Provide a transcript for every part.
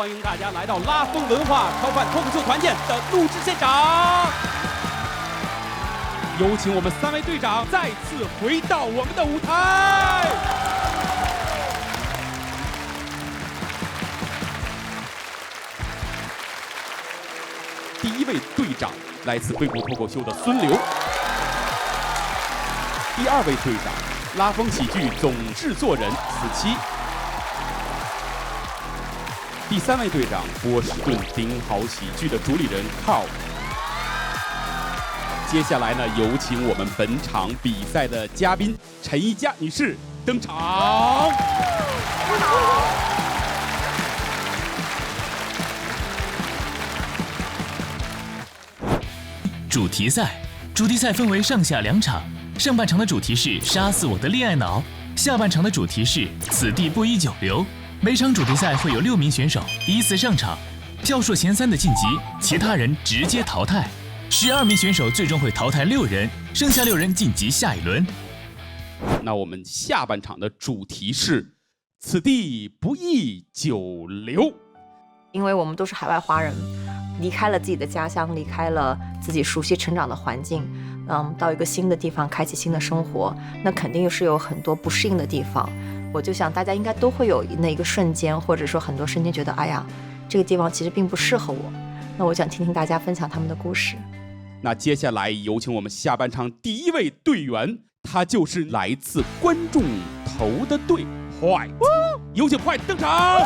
欢迎大家来到拉风文化超饭脱口秀团建的录制现场。有请我们3位队长再次回到我们的舞台。第1位队长来自硅谷脱口秀的孙刘。第2位队长，拉风喜剧总制作人子期。第3位队长，波士顿顶好喜剧的主理人 Carl。接下来呢，有请我们本场比赛的嘉宾陈一佳女士登场。大家好。主题赛分为上下2场，上半场的主题是杀死我的恋爱脑，下半场的主题是此地不宜久留。每场主题赛会有6名选手依次上场，票数前3的晋级，其他人直接淘汰。12名选手最终会淘汰6人，剩下6人晋级下一轮。那我们下半场的主题是此地不宜久留。因为我们都是海外华人，离开了自己的家乡，离开了自己熟悉成长的环境，到一个新的地方开启新的生活，那肯定是有很多不适应的地方。我就想大家应该都会有那一个瞬间，或者说很多瞬间觉得，哎呀，这个地方其实并不适合我。那我想听听大家分享他们的故事。那接下来有请我们下半场第1位队员，他就是来自观众投的队 White， 有请 White 登场。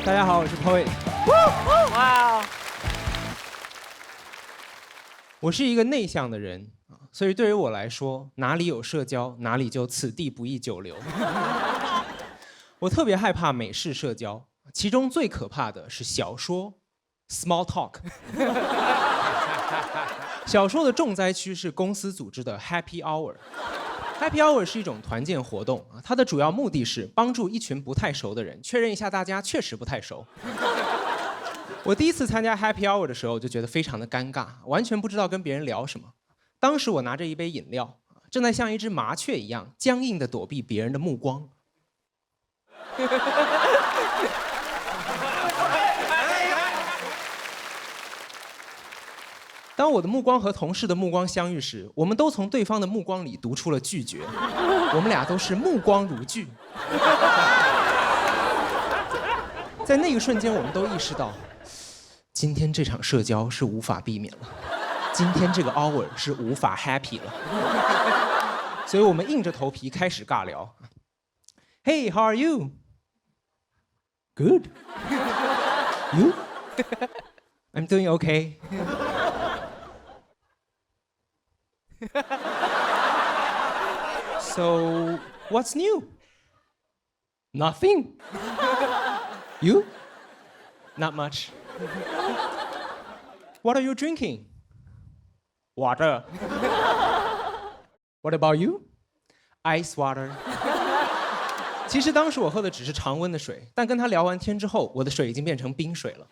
大家好，我是 Poet。哇！我是一个内向的人，所以对于我来说，哪里有社交，哪里就此地不宜久留。我特别害怕美式社交，其中最可怕的是小说 （small talk）。小说的重灾区是公司组织的 Happy Hour。Happy Hour 是一种团建活动，它的主要目的是帮助一群不太熟的人确认一下大家确实不太熟。我第一次参加 Happy Hour 的时候就觉得非常的尴尬，完全不知道跟别人聊什么。当时我拿着一杯饮料，正在像一只麻雀一样僵硬地躲避别人的目光。当我的目光和同事的目光相遇时，我们都从对方的目光里读出了拒绝。我们俩都是目光如炬。在那个瞬间，我们都意识到，今天这场社交是无法避免了，今天这个 hour 是无法 happy 了。所以我们硬着头皮开始尬聊。Hey, how are you? Good. You? I'm doing okay. So, what's new? Nothing. You? Not much. What are you drinking? Water. What about you? Ice water. 其实当时我喝的只是常温的水，但跟他聊完天之后，我的水已经变成冰水了。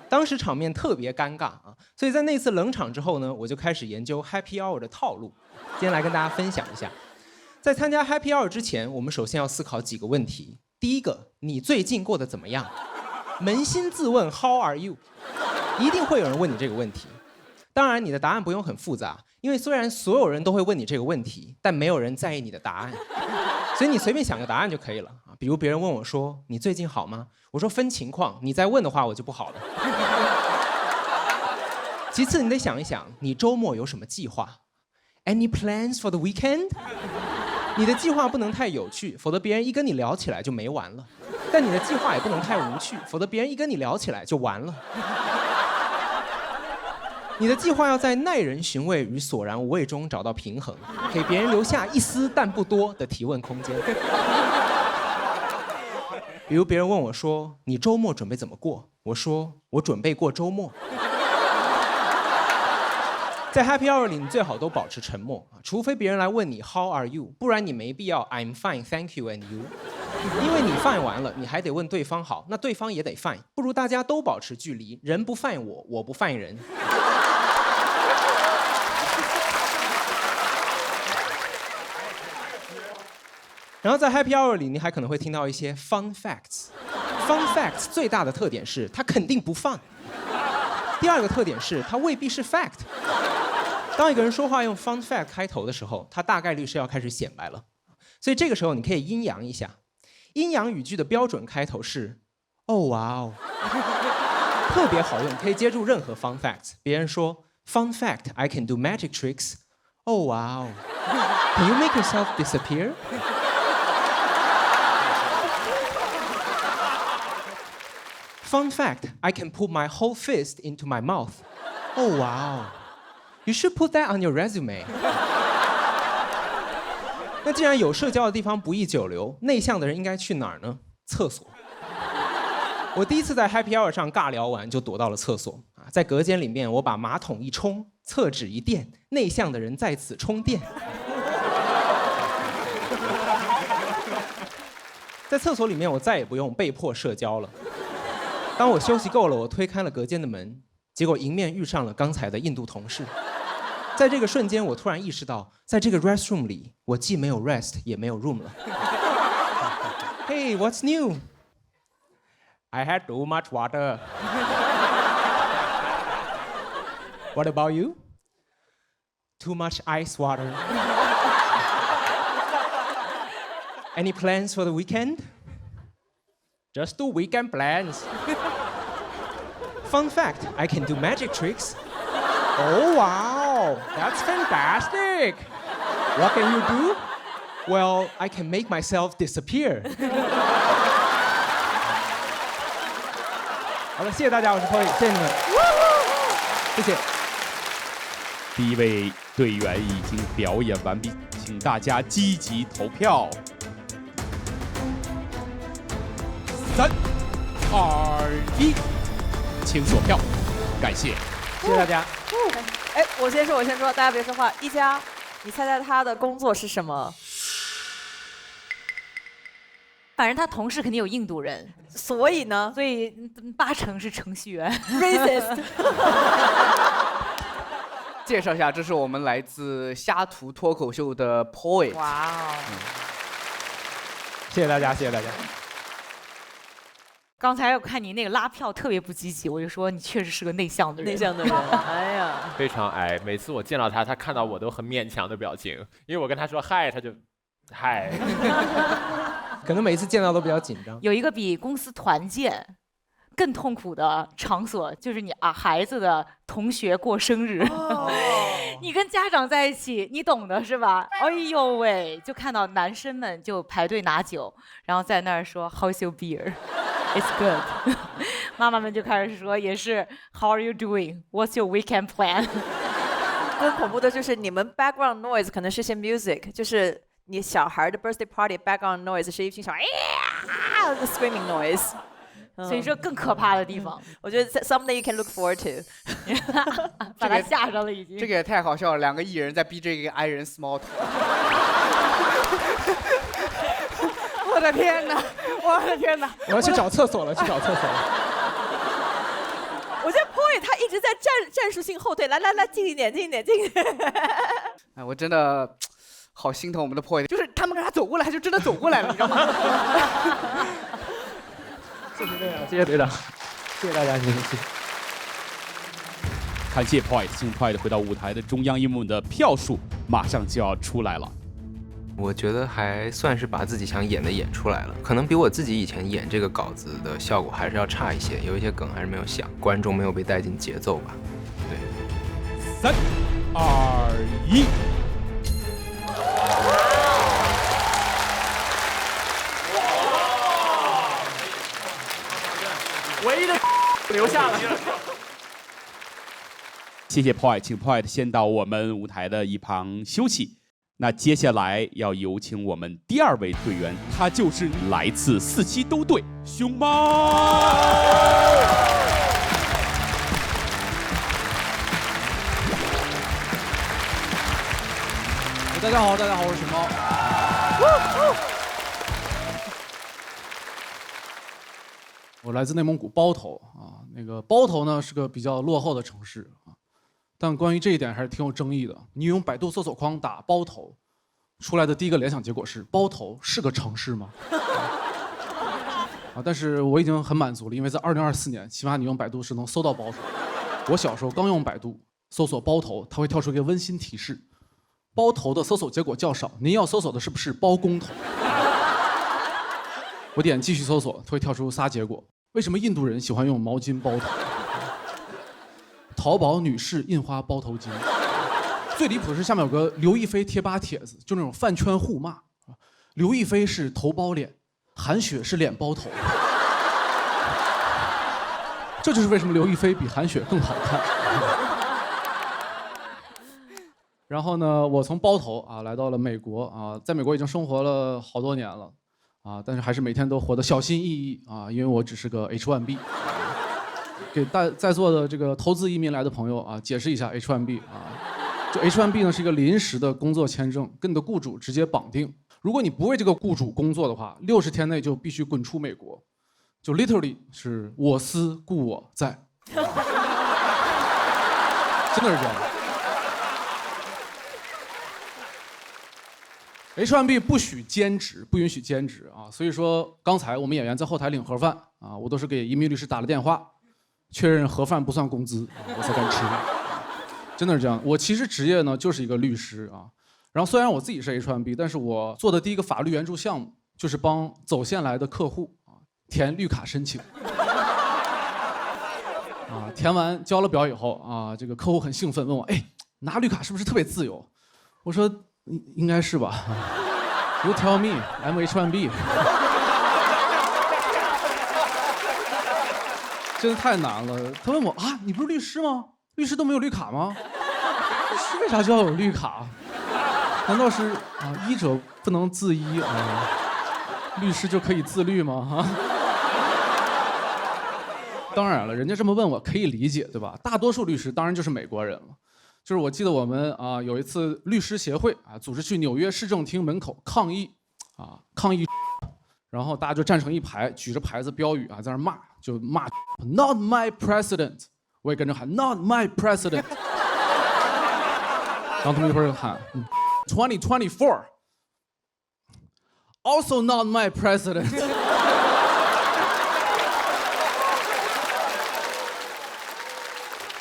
当时场面特别尴尬啊，所以在那次冷场之后呢，我就开始研究 Happy Hour 的套路。今天来跟大家分享一下，在参加 Happy Hour 之前，我们首先要思考几个问题。第一个，你最近过得怎么样？扪心自问 How are you？ 一定会有人问你这个问题。当然，你的答案不用很复杂，因为虽然所有人都会问你这个问题，但没有人在意你的答案，所以你随便想个答案就可以了啊。比如别人问我说：“你最近好吗？”我说：“分情况，你再问的话，我就不好了。”其次，你得想一想，你周末有什么计划 ？Any plans for the weekend？ 你的计划不能太有趣，否则别人一跟你聊起来就没完了；但你的计划也不能太无趣，否则别人一跟你聊起来就完了。你的计划要在耐人寻味与索然无味中找到平衡，给别人留下一丝但不多的提问空间。比如别人问我说：“你周末准备怎么过？”我说：“我准备过周末。”在 Happy Hour 里，你最好都保持沉默，除非别人来问你 How are you， 不然你没必要 I'm fine, thank you and you。因为你 fine 完了，你还得问对方好，那对方也得 fine， 不如大家都保持距离，人不 fine 我，我不 fine 人。然后在 Happy Hour 里，你还可能会听到一些 fun facts。fun facts 最大的特点是它肯定不 fun。第二个特点是它未必是 fact。当一个人说话用 fun fact 开头的时候，他大概率是要开始显摆了。所以这个时候你可以阴阳一下。阴阳语句的标准开头是哦哇哦，特别好用，可以接住任何 fun facts。别人说 fun fact I can do magic tricks。哦哇哦 ，Can you make yourself disappear？ Fun fact I can put my whole fist into my mouth。 哦哇哦 ，You should put that on your resume。那既然有社交的地方不宜久留，内向的人应该去哪儿呢？厕所。我第一次在 Happy Hour 上尬聊完，就躲到了厕所啊，在隔间里面，我把马桶一冲，厕纸一垫，内向的人在此充电。在厕所里面，我再也不用被迫社交了。当我休息够了，我推开了隔间的门，结果迎面遇上了刚才的印度同事。在这个瞬间，我突然意识到，在这个 restroom 里，我既没有 rest， 也没有 room 了。Hey, what's new? I had too much water. What about you? Too much ice water. Any plans for the weekend? Just do weekend plans. Fun fact, I can do magic tricks. Oh wow, that's fantastic. What can you do? Well, I can make myself disappear. 好了，谢谢大家，我是 Polly， 谢谢你们，谢谢。第一位队员已经表演完毕，请大家积极投票。3、2、1，请锁票，感谢，谢谢大家。哎，我先说，大家别说话。一佳，你猜猜他的工作是什么？反正他同事肯定有印度人，所以呢，所以80%是程序员。racist。介绍一下，这是我们来自虾图脱口秀的 Poet。哇哦！谢谢大家，谢谢大家。刚才我看你那个拉票特别不积极，我就说你确实是个内向的人。内向的人，哎呀，非常矮。每次我见到他，他看到我都很勉强的表情，因为我跟他说嗨，他就嗨。可能每一次见到都比较紧张。有一个比公司团建更痛苦的场所，就是你孩子的同学过生日，你跟家长在一起，你懂的是吧？哎呦喂，就看到男生们就排队拿酒，然后在那儿说 How's your beer? It's good. 妈妈们就开始说，也是 How are you doing? What's your weekend plan? 更恐怖的就是你们 background noise 可能是些 music， 就是你小孩的 birthday party background noise 是一群小孩the screaming noise。所以说更可怕的地方，我觉得 someday you can look forward to。把他吓着了已经。这个也太好笑了，两个艺人在逼这个 I 人 small talk。我的天哪！我的天哪！我要去找厕所了，去找厕所了。我觉得 Poy 他一直在战术性后退，来，近一点。哎，我真的好心疼我们的 Poy， 就是他们跟他走过来，他就真的走过来了，你知道吗？谢谢队长，谢谢队长，谢谢大家，谢谢。感谢 Poet， 请 Poet 回到舞台的中央，因为我们的票数马上就要出来了。我觉得还算是把自己想演的演出来了，可能比我自己以前演这个稿子的效果还是要差一些，有一些梗还是没有想，观众没有被带进节奏吧。对，3、2、1。唯一的留下了。谢谢 Poet， 请 Poet 先到我们舞台的一旁休息。那接下来要有请我们第2位队员，他就是来自47都队熊猫。大家好，我是熊猫。我来自内蒙古包头啊，那个包头呢是个比较落后的城市啊，但关于这一点还是挺有争议的。你用百度搜索框打包头，出来的第一个联想结果是包头是个城市吗？啊，但是我已经很满足了，因为在2024年，起码你用百度是能搜到包头。我小时候刚用百度搜索包头，它会跳出一个温馨提示：包头的搜索结果较少，您要搜索的是不是包工头？我点继续搜索，它会跳出仨结果。为什么印度人喜欢用毛巾包头？淘宝女士印花包头巾。最离谱的是下面有个刘亦菲贴吧帖子，就那种饭圈互骂。刘亦菲是头包脸，韩雪是脸包头。这就是为什么刘亦菲比韩雪更好看。然后呢，我从包头啊来到了美国啊，在美国已经生活了好多年了啊，但是还是每天都活得小心翼翼啊，因为我只是个 H1B。给在座的这个投资移民来的朋友啊，解释一下 H1B 啊。就 H1B 呢是一个临时的工作签证，跟你的雇主直接绑定。如果你不为这个雇主工作的话，60天内就必须滚出美国。就 literally 是我思故我在，真的是这样。H1B 不许兼职，不允许兼职啊，所以说刚才我们演员在后台领盒饭啊，我都是给移民律师打了电话，确认盒饭不算工资，我才敢吃。真的是这样。我其实职业呢就是一个律师啊，然后虽然我自己是 H1B， 但是我做的第一个法律援助项目就是帮走线来的客户啊填绿卡申请。啊，填完交了表以后啊，这个客户很兴奋问我，哎，拿绿卡是不是特别自由？我说应该是吧。You tell me, I'm H1B。真的太难了。他问我啊，你不是律师吗？律师都没有绿卡吗？律师为啥就要有绿卡？难道是啊医者不能自医啊？律师就可以自律吗？啊？当然了，人家这么问我可以理解，对吧？大多数律师当然就是美国人了。就是我记得我们啊有一次律师协会啊组织去纽约市政厅门口抗议，啊抗议，然后大家就站成一排，举着牌子标语啊在那骂，就骂 Not my president。我也跟着喊 Not my president。然后他们一会儿就喊 2024 Also not my president。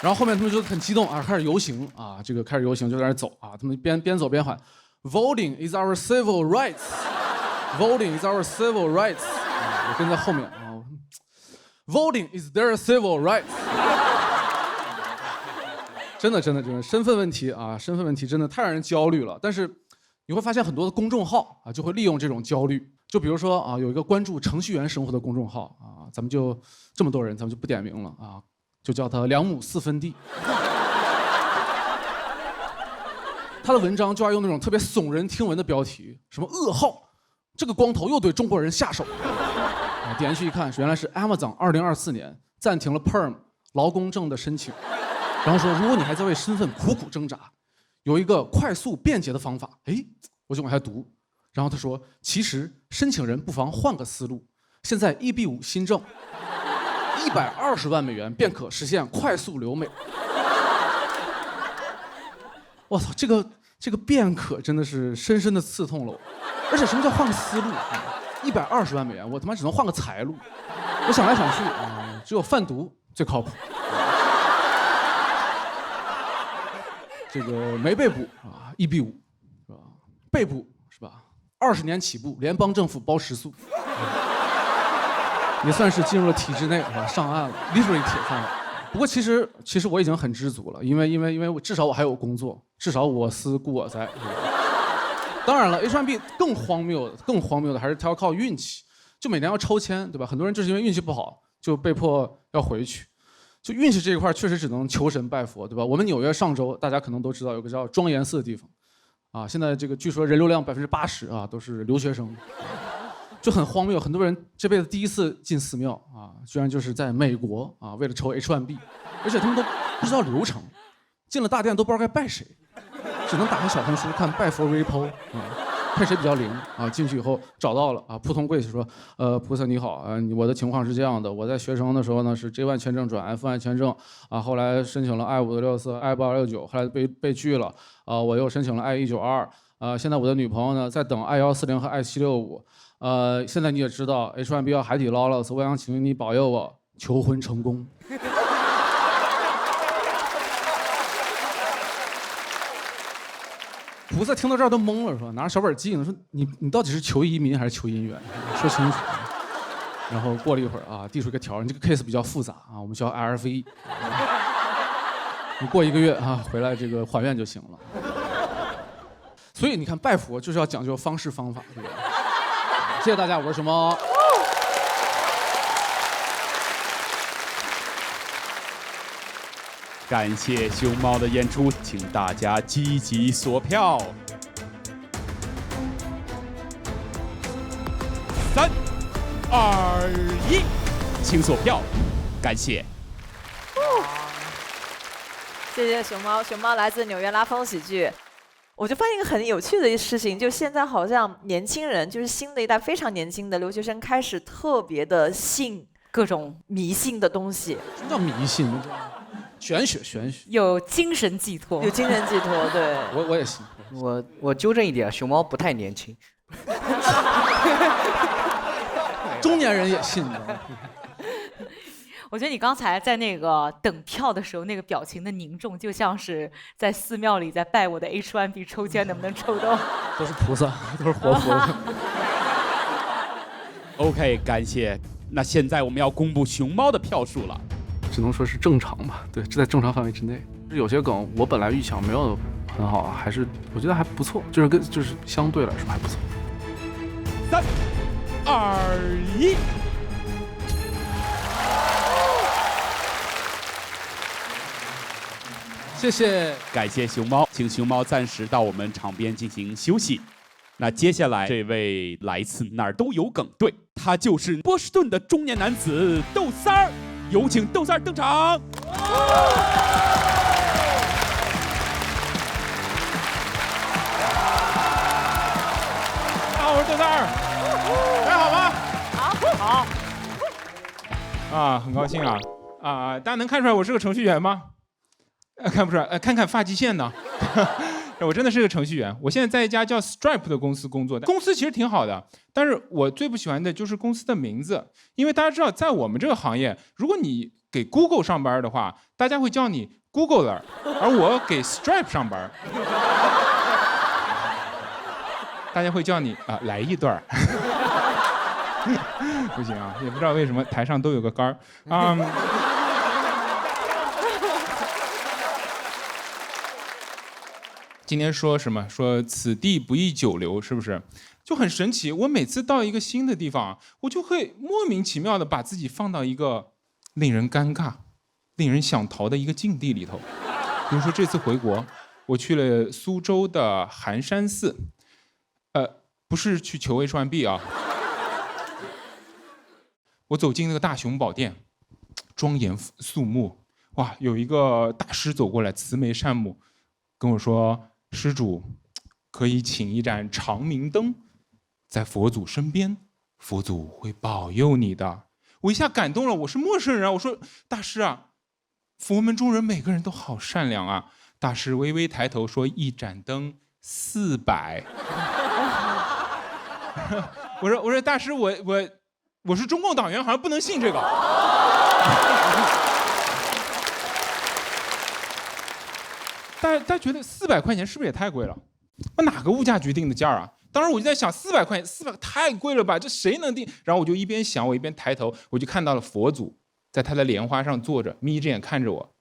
然后后面他们就很激动啊，开始游行啊，这个开始游行就在那走啊，他们边走边喊 Voting is our civil rights， Voting is our civil rights。我跟在后面啊 ，Voting is their civil rights。真的，身份问题啊，身份问题真的太让人焦虑了。但是你会发现很多的公众号啊，就会利用这种焦虑。就比如说啊，有一个关注程序员生活的公众号啊，咱们就这么多人，咱们就不点名了啊，就叫他2亩4分地。他的文章就爱用那种特别耸人听闻的标题，什么噩耗，这个光头又对中国人下手。啊，点进去一看，原来是 Amazon 2024年暂停了 Perm 劳工证的申请。然后说，如果你还在为身份苦苦挣扎，有一个快速便捷的方法。哎，我就往下读。然后他说，其实申请人不妨换个思路。现在 EB5 新政，120万美元便可实现快速留美。我操，这个便可真的是深深的刺痛了我。而且什么叫换个思路？120万美元，我他妈只能换个财路。我想来想去啊，只有贩毒最靠谱。这个没被捕啊，EB5是吧？被捕是吧？20年起步，联邦政府包食宿，也算是进入了体制内啊，上岸了 ，literally 铁饭碗。不过其实我已经很知足了，因为我至少我还有工作，至少我思故我在。当然了 ，H1B 更荒谬的还是他要靠运气，就每年要抽签，对吧？很多人就是因为运气不好，就被迫要回去。就运气这一块确实只能求神拜佛，对吧？我们纽约上周大家可能都知道有个叫庄严寺的地方，啊，现在这个据说人流量80%啊都是留学生，就很荒谬。很多人这辈子第一次进寺庙啊，居然就是在美国啊，为了抽 H1B， 而且他们都不知道流程，进了大殿都不知道该拜谁，只能打开小红书看拜佛 repo 啊。看谁比较灵啊！进去以后找到了啊，扑通跪下说，菩萨你好啊，我的情况是这样的，我在学生的时候呢是 J1 签证转 F1 签证啊，后来申请了 I564、I8269，后来被拒了啊，我又申请了 I192 现在我的女朋友呢在等i140和i765。现在你也知道 H1B 要海底捞了，所以我想请你保佑我求婚成功。菩萨听到这儿都懵了，说拿着小本记呢，说你到底是求移民还是求姻缘？说清楚。然后过了一会儿啊，递出一个条，你这个 case 比较复杂啊，我们需要 RFE。你过1个月啊，回来这个还愿就行了。所以你看，拜佛就是要讲究方式方法，对吧？谢谢大家，我是熊猫。感谢熊猫的演出，请大家积极索票。3、2、1，请索票，感谢。谢谢熊猫，熊猫来自纽约拉风喜剧。我就发现一个很有趣的事情，就现在好像年轻人，就是新的一代非常年轻的留学生，开始特别的信各种迷信的东西。什么叫迷信？玄学，有精神寄托，有精神寄托。对，我也信。我纠正一点，熊猫不太年轻，中年人也信的。我觉得你刚才在那个等票的时候，那个表情的凝重，就像是在寺庙里在拜我的 H1B 抽签能不能抽到？都是菩萨，都是活佛。OK， 感谢。那现在我们要公布熊猫的票数了。只能说是正常吧，对，这在正常范围之内。有些梗我本来预想没有很好，还是我觉得还不错，就是相对来说还不错。3、2、1。谢谢，感谢熊猫，请熊猫暂时到我们场边进行休息。那接下来这位来自哪儿都有梗队，他就是波士顿的中年男子豆三儿，有请豆三儿登场。大家好，我是豆三儿，大家好吗？好。啊，很高兴啊！大家能看出来我是个程序员吗？看不出来，看看发际线呢。我真的是个程序员，我现在在一家叫 Stripe 的公司工作，公司其实挺好的，但是我最不喜欢的就是公司的名字，因为大家知道，在我们这个行业，如果你给 Google 上班的话，大家会叫你 Googler， 而我给 Stripe 上班，大家会叫你来一段。不行啊，也不知道为什么台上都有个杆儿啊。今天说什么？说此地不宜久留，是不是？就很神奇。我每次到一个新的地方，我就会莫名其妙的把自己放到一个令人尴尬、令人想逃的一个境地里头。比如说这次回国，我去了苏州的寒山寺，不是去求 H1B 啊。我走进那个大雄宝殿，庄严肃穆，哇，有一个大师走过来，慈眉善目，跟我说。施主，可以请一盏长明灯，在佛祖身边，佛祖会保佑你的。我一下感动了，我是陌生人啊，我说大师啊，佛门中人每个人都好善良啊。大师微微抬头说：“一盏灯400。”我说大师，我是中共党员，好像不能信这个。大家觉得400块钱是不是也太贵了？那哪个物价局定的价啊？当时我就在想，400块钱，400太贵了吧？这谁能定？然后我就一边想，我一边抬头，我就看到了佛祖在他的莲花上坐着，眯着眼看着我。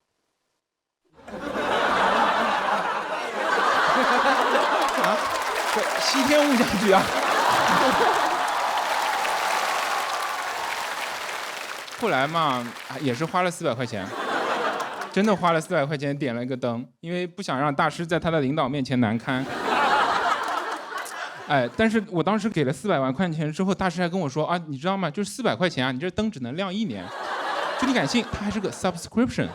啊，西天物价局啊！后来嘛，也是花了400块钱。真的花了400块钱点了一个灯，因为不想让大师在他的领导面前难堪。但是我当时给了400万块钱之后，大师还跟我说啊，你知道吗？就是400块钱啊，你这灯只能亮1年，就你敢信？它还是个 subscription，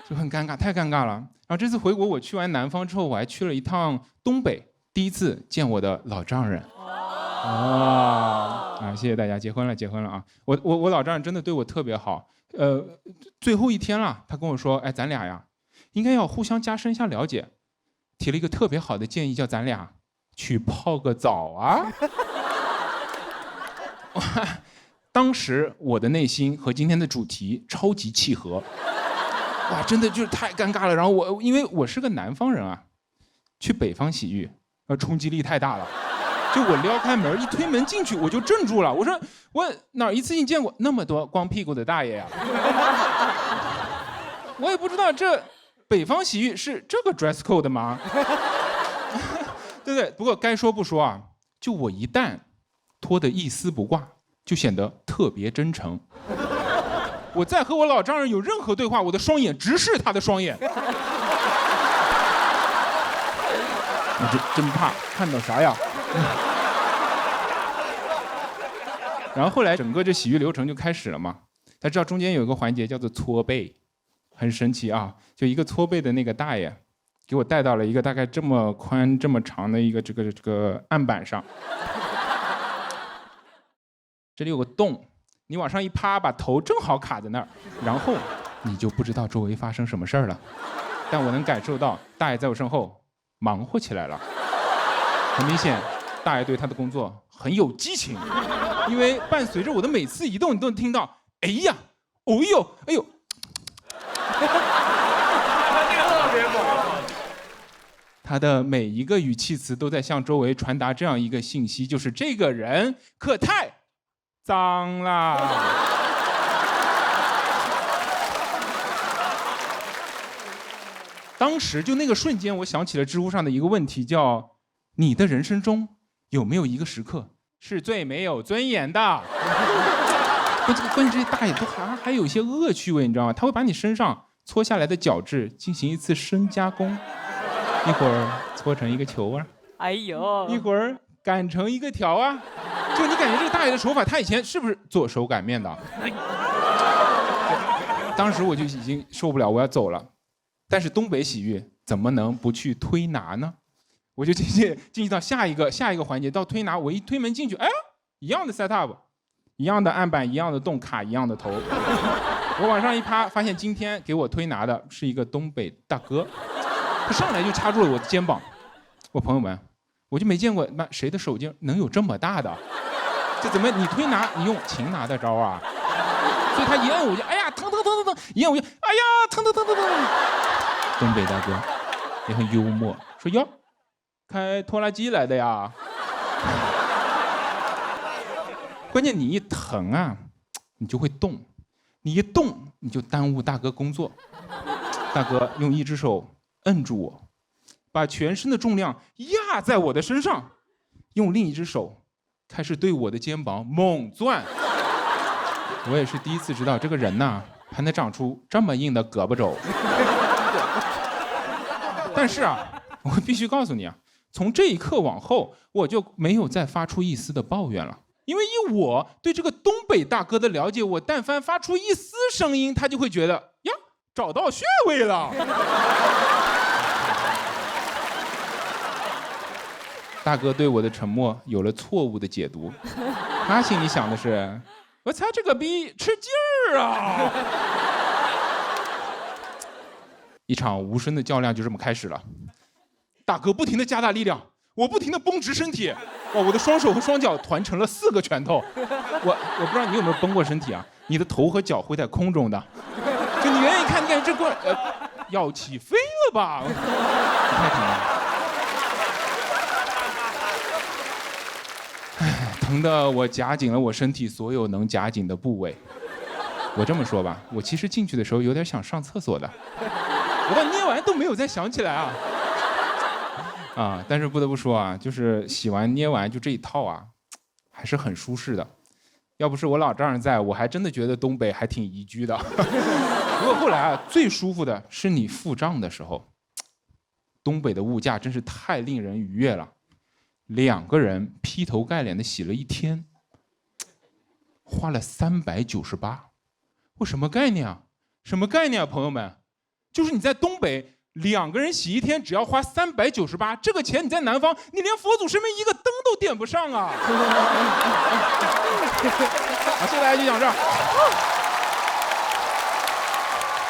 就很尴尬，太尴尬了。然后这次回国，我去完南方之后，我还去了一趟东北，第一次见我的老丈人。谢谢大家，结婚了啊！我老丈人真的对我特别好。最后一天了，他跟我说：“哎，咱俩呀，应该要互相加深一下了解。提了一个特别好的建议，叫咱俩去泡个澡啊。当时我的内心和今天的主题超级契合，哇，真的就是太尴尬了。然后因为我是个南方人啊，去北方洗浴，冲击力太大了。就我撩开门一推门进去，我就怔住了。我说我哪一次性见过那么多光屁股的大爷呀？我也不知道这北方洗浴是这个 dress code 的吗？对不对？不过该说不说啊，就我一旦脱得一丝不挂，就显得特别真诚。我再和我老丈人有任何对话，我的双眼直视他的双眼。我这真怕看到啥呀？然后后来整个这洗浴流程就开始了嘛。他知道中间有一个环节叫做搓背，很神奇啊！就一个搓背的那个大爷，给我带到了一个大概这么宽、这么长的一个这个案板上。这里有个洞，你往上一趴，把头正好卡在那儿，然后你就不知道周围发生什么事儿了。但我能感受到大爷在我身后忙活起来了。很明显，大爷对他的工作很有激情，因为伴随着我的每次移动，你都能听到“哎呀，哦呦，哎呦”。他的每一个语气词都在向周围传达这样一个信息，就是这个人可太脏啦。当时就那个瞬间，我想起了知乎上的一个问题，叫“你的人生中有没有一个时刻是最没有尊严的？”关键这些大爷都还有一些恶趣味，你知道吗？他会把你身上搓下来的角质进行一次深加工，一会儿搓成一个球啊，哎呦，一会儿擀成一个条啊，就你感觉这个大爷的手法，他以前是不是做手擀面的？当时我就已经受不了，我要走了。但是东北洗浴怎么能不去推拿呢？我就进去到下一个环节，到推拿，我一推门进去，哎，一样的 set up， 一样的案板，一样的洞卡，一样的头。我往上一趴，发现今天给我推拿的是一个东北大哥，他上来就掐住了我的肩膀。我朋友们，我就没见过谁的手劲能有这么大的，这怎么你推拿你用擒拿的招啊？所以他一摁我就哎呀疼，一摁我就哎呀疼。东北大哥也很幽默，说哟，开拖拉机来的呀。关键你一疼啊，你就会动，你一动你就耽误大哥工作。大哥用一只手摁住我，把全身的重量压在我的身上，用另一只手开始对我的肩膀猛钻。我也是第一次知道这个人呐，还能长出这么硬的胳膊肘。但是啊，我必须告诉你啊，从这一刻往后，我就没有再发出一丝的抱怨了。因为以我对这个东北大哥的了解，我但凡发出一丝声音，他就会觉得呀，找到穴位了。大哥对我的沉默有了错误的解读，他心里想的是，我操这个逼吃劲儿啊！一场无声的较量就这么开始了。大哥不停地加大力量，我不停地绷直身体，哇，我的双手和双脚团成了4个拳头。我不知道你有没有绷过身体啊？你的头和脚会在空中的，就你远远一看，你感觉这个要起飞了吧？太疼了。唉，疼得我夹紧了我身体所有能夹紧的部位。我这么说吧，我其实进去的时候有点想上厕所的。我到捏完都没有再想起来啊，但是不得不说啊，就是洗完捏完就这一套啊，还是很舒适的。要不是我老丈人在，我还真的觉得东北还挺宜居的。不过后来啊，最舒服的是你付账的时候，东北的物价真是太令人愉悦了。2个人劈头盖脸的洗了1天，花了398。我什么概念啊？什么概念啊，朋友们？就是你在东北2个人洗1天只要花398，这个钱你在南方你连佛祖身边一个灯都点不上啊！好，谢谢大家，就讲这儿。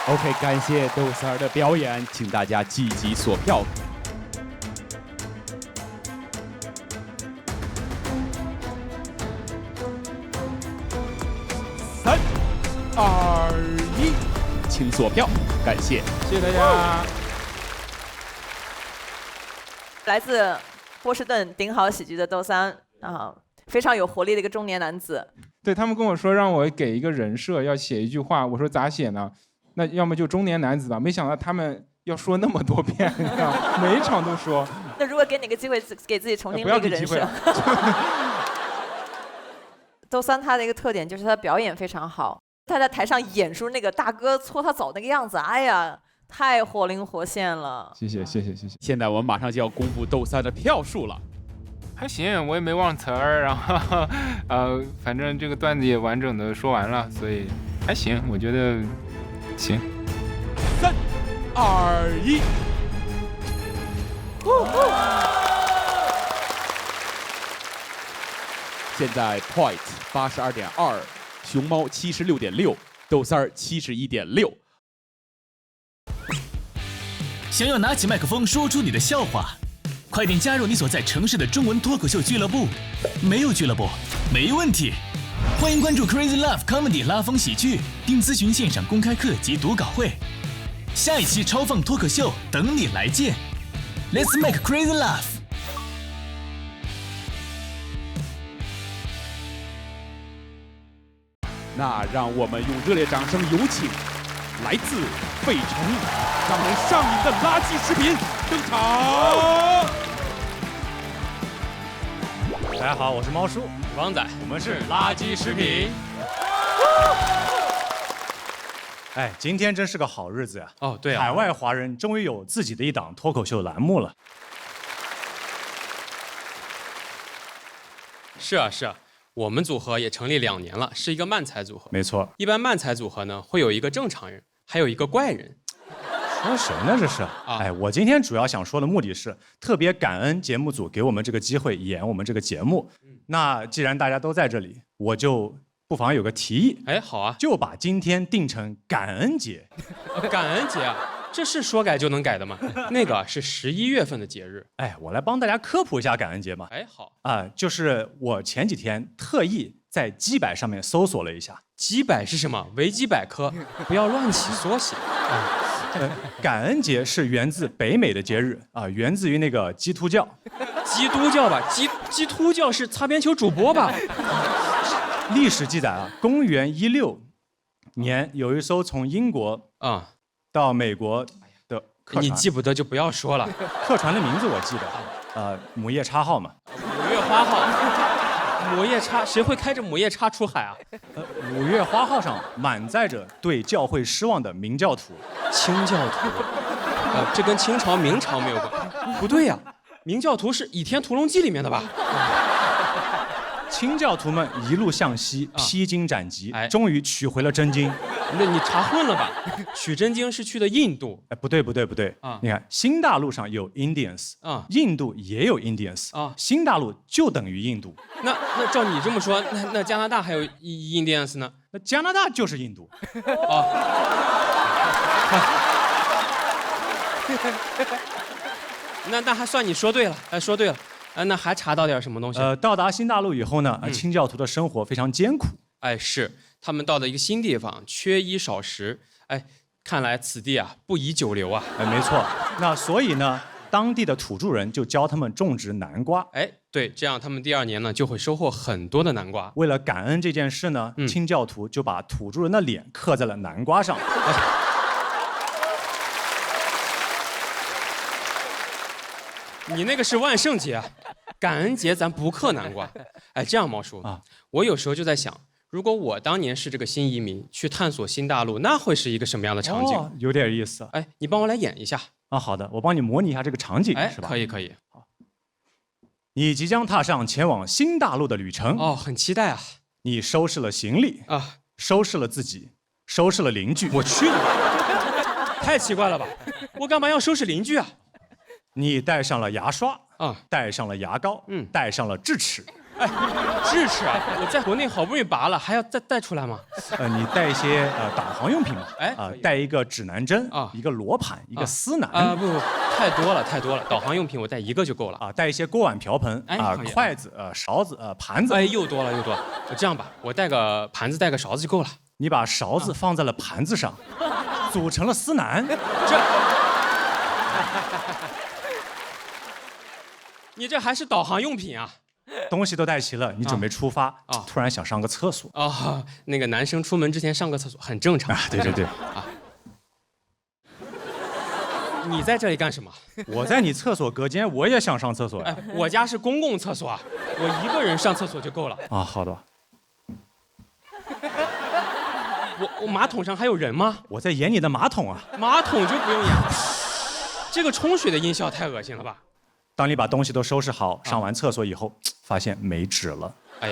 OK， 感谢豆三儿的表演，请大家积极索票。2、1，请锁票，感谢，谢谢大家。来自波士顿顶好喜剧的窦三啊，非常有活力的一个中年男子。对他们跟我说让我给一个人设要写一句话，我说咋写呢？那要么就中年男子吧。没想到他们要说那么多遍，每一场都说。那如果给你个机会，给自己重新立一个人设。窦三他的一个特点就是他的表演非常好，他在台上演出那个大哥搓他澡那个样子，哎呀，太活灵活现了。谢谢。现在我们马上就要公布窦三的票数了。还行，我也没忘词儿，然后反正这个段子也完整的说完了，所以还行，我觉得行。3、2、1。现在 point 82.2，熊猫76.6，窦三儿71.6。想要拿起麦克风说出你的笑话，快点加入你所在城市的中文脱口秀俱乐部。没有俱乐部没问题，欢迎关注 Crazy Love Comedy 拉风喜剧，并咨询线上公开课及读稿会。下一期超放脱口秀等你来见 ，Let's make crazy love。那让我们用热烈掌声有请来自费城让人上瘾的垃圾食品登场。大家好，我是猫叔，王仔，我们是垃圾食品。哎，今天真是个好日子呀！哦，对啊，海外华人终于有自己的一档脱口秀栏目了。是啊，我们组合也成立2年了，是一个漫才组合。没错，一般漫才组合呢，会有一个正常人，还有一个怪人。说谁呢？这是？哎，我今天主要想说的目的是，特别感恩节目组给我们这个机会演我们这个节目。那既然大家都在这里，我就不妨有个提议。哎，好啊，就把今天定成感恩节。感恩节啊，这是说改就能改的吗？那个是11月份的节日。哎，我来帮大家科普一下感恩节吧。哎，好就是我前几天特意在鸡百上面搜索了一下。鸡百是什么？维基百科，不要乱起缩写。感恩节是源自北美的节日啊，源自于那个基督教。基督教吧，基督教是擦边球主播吧？历史记载啊，公元16年有一艘从英国到美国的客船，你记不得就不要说了。客船的名字我记得，母夜叉号嘛。5月花号。母夜叉，谁会开着母夜叉出海啊？5月花号上满载着对教会失望的明教徒。清教徒？这跟清朝、明朝没有关。不对呀，明教徒是《倚天屠龙记》里面的吧？清教徒们一路向西，披荆斩棘，终于取回了真经。那你查混了吧？取真经是去的印度。哎，不对啊！你看，新大陆上有 Indians 啊，印度也有 Indians 啊，新大陆就等于印度。那照你这么说，那加拿大还有 Indians 呢？那加拿大就是印度。那还算你说对了，说对了。那还查到点什么东西？到达新大陆以后呢，清教徒的生活非常艰苦。哎，是他们到了一个新地方，缺衣少食。哎，看来此地啊不宜久留啊。哎，没错。那所以呢，当地的土著人就教他们种植南瓜。哎，对，这样他们第2年呢就会收获很多的南瓜。为了感恩这件事呢，清教徒就把土著人的脸刻在了南瓜上。你那个是万圣节啊，感恩节咱不刻南瓜。哎，这样毛叔啊，我有时候就在想，如果我当年是这个新移民去探索新大陆，那会是一个什么样的场景？有点意思。哎，你帮我来演一下啊。好的，我帮你模拟一下这个场景，是吧？可以。好，你即将踏上前往新大陆的旅程。哦，很期待啊。你收拾了行李啊，收拾了自己，收拾了邻居。我去了吧，太奇怪了吧？我干嘛要收拾邻居啊？你带上了牙刷啊，带上了牙膏，带上了智齿。哎，智齿啊！我在国内好不容易拔了，还要再带出来吗？你带一些导航用品嘛？带一个指南针啊，一个罗盘，一个丝楠啊。不，太多了。导航用品我带一个就够了啊。带一些锅碗瓢盆筷子勺子盘子。哎，又多了。这样吧，我带个盘子，带个勺子就够了。你把勺子放在了盘子上，组成了司南。你这还是导航用品啊？东西都带齐了，你准备出发啊？突然想上个厕所啊？那个男生出门之前上个厕所很正常啊。对对对啊。你在这里干什么？我在你厕所隔间，我也想上厕所呀。我家是公共厕所啊，我一个人上厕所就够了。啊，好的。我马桶上还有人吗？我在演你的马桶啊。马桶就不用演了。这个冲水的音效太恶心了吧？当你把东西都收拾好，上完厕所以后，发现没纸了。哎，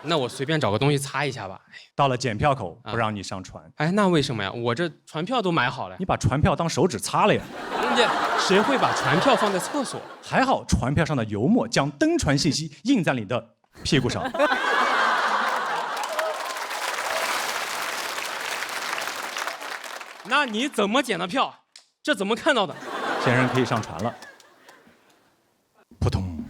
那我随便找个东西擦一下吧。到了检票口，不让你上船。哎，那为什么呀？我这船票都买好了。你把船票当手指擦了呀？谁会把船票放在厕所？还好船票上的油墨将登船信息印在你的屁股上。那你怎么检的票？这怎么看到的？先生可以上船了。扑通！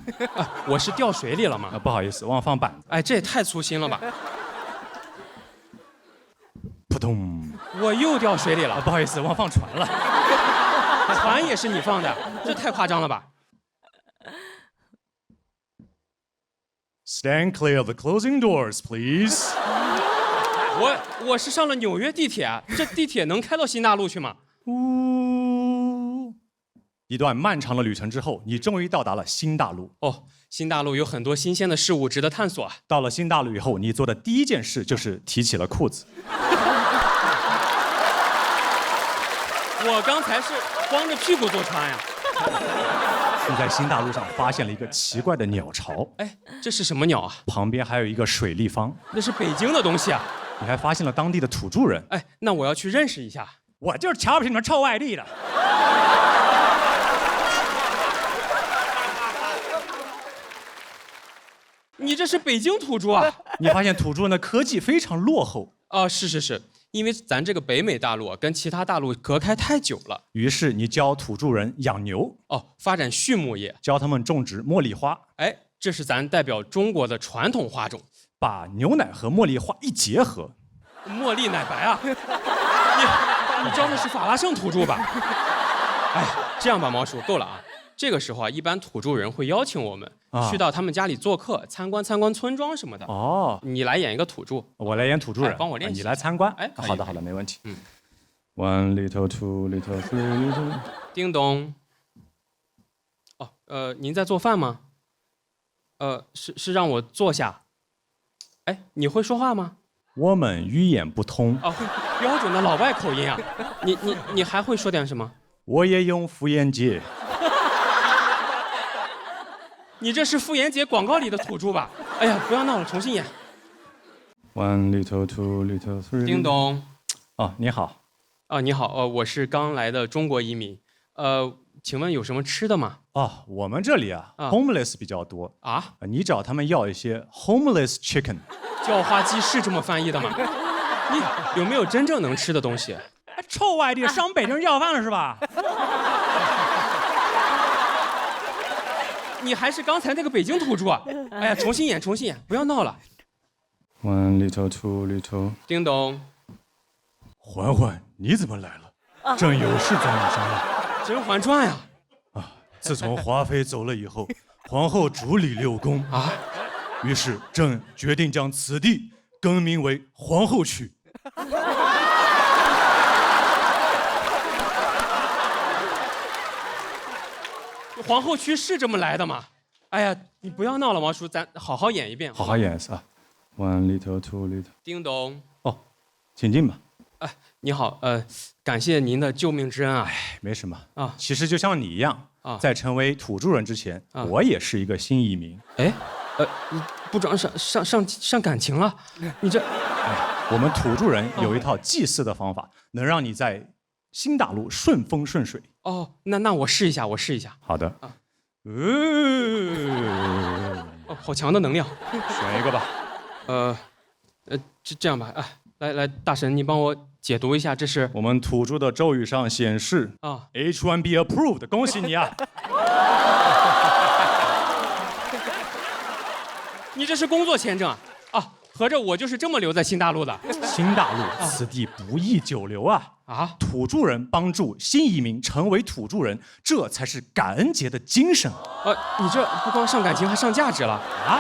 我是掉水里了吗？不好意思，忘放板子。哎，这也太粗心了吧！扑通！我又掉水里了。不好意思，忘放船了。船也是你放的，这太夸张了吧 ？Stand clear of the closing doors, please. 我是上了纽约地铁，这地铁能开到新大陆去吗？一段漫长的旅程之后，你终于到达了新大陆。哦，新大陆有很多新鲜的事物值得探索啊。到了新大陆以后，你做的第一件事就是提起了裤子。我刚才是光着屁股坐船呀。你在新大陆上发现了一个奇怪的鸟巢。哎，这是什么鸟啊？旁边还有一个水立方。那是北京的东西啊。你还发现了当地的土著人。哎，那我要去认识一下。我就是瞧不起你们臭外地的。你这是北京土著啊！你发现土著人的科技非常落后。是，因为咱这个北美大陆跟其他大陆隔开太久了。于是你教土著人养牛。发展畜牧业，教他们种植茉莉花。哎，这是咱代表中国的传统花种。把牛奶和茉莉花一结合，茉莉奶白啊！你教的是法拉盛土著吧？哎，这样吧，毛叔，够了啊！这个时候啊，一般土著人会邀请我们去到他们家里做客，参观村庄什么的。哦，你来演一个土著，我来演土著人，帮我练习。你来参观。哎，好的，没问题。One little, two little, three little。叮咚。您在做饭吗？是让我坐下。哎，你会说话吗？我们语言不通。标准的老外口音啊！你还会说点什么？我也用妇炎洁。你这是妇炎洁广告里的土著吧？哎呀，不要闹了，重新演。One little, two little, three。叮咚。你好。你好，我是刚来的中国移民。请问有什么吃的吗？我们这里homeless 比较多啊。你找他们要一些 homeless chicken。叫花鸡是这么翻译的吗？你有没有真正能吃的东西？臭外地上北京要饭了是吧？你还是刚才那个北京土著啊！哎呀，重新演，不要闹了。One little, two little。叮咚。嬛嬛，你怎么来了？朕有事找你商量。《甄嬛传》呀。自从华妃走了以后，皇后主理六宫啊。于是朕决定将此地更名为皇后区。皇后区是这么来的吗？哎呀，你不要闹了，毛叔，咱好好演一遍。好好演啊 ！One little, two little。叮咚。请进吧。你好，感谢您的救命之恩啊。没什么啊。其实就像你一样在成为土著人之前，我也是一个新移民。哎。你不装上感情了？你这，我们土著人有一套祭祀的方法，能让你在新大陆顺风顺水。那我试一下，好的。好强的能量。选一个吧。这样吧，来，大神，你帮我解读一下，这是我们土著的咒语上显示H1B approved， 恭喜你啊！你这是工作签证啊？合着我就是这么留在新大陆的。新大陆此地不宜久留啊！土著人帮助新移民成为土著人，这才是感恩节的精神。你这不光上感情，还上价值了啊！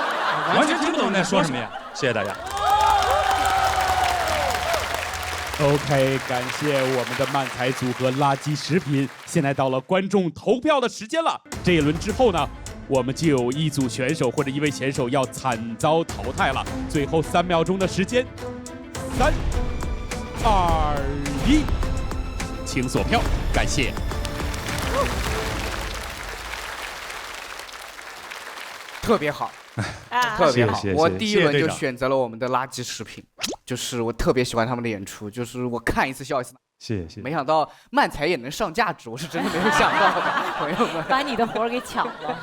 完全听不懂你在说什么呀！谢谢大家。OK， 感谢我们的漫才组合垃圾食品。现在到了观众投票的时间了。这一轮之后呢，我们就有一组选手或者一位选手要惨遭淘汰了。最后3秒钟的时间，3、2、1，请锁票，感谢。特别好，特别好。我第一轮就选择了我们的垃圾食品，就是我特别喜欢他们的演出，就是我看一次笑一次。谢谢。没想到漫才也能上价值，我是真的没有想到的，朋友们。把你的活儿给抢了。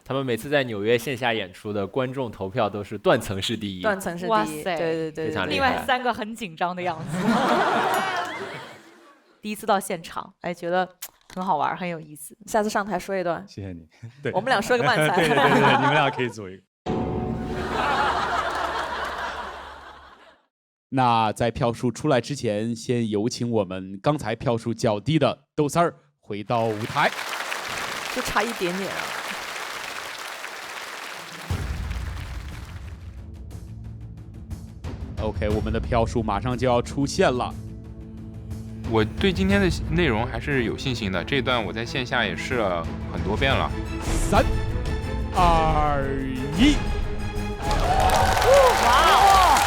他们每次在纽约线下演出的观众投票都是断层式第一，断层式第一，哇塞，对，非常厉害。另外3个很紧张的样子。第一次到现场，觉得很好玩，很有意思。下次上台说一段。谢谢你。对，我们俩说个漫才。对，你们俩可以做一个。那在票数出来之前，先有请我们刚才票数较低的豆丝儿回到舞台。就差一点点啊。OK， 我们的票数马上就要出现了。我对今天的内容还是有信心的，这段我在线下也试了很多遍了。3、2、1，哇！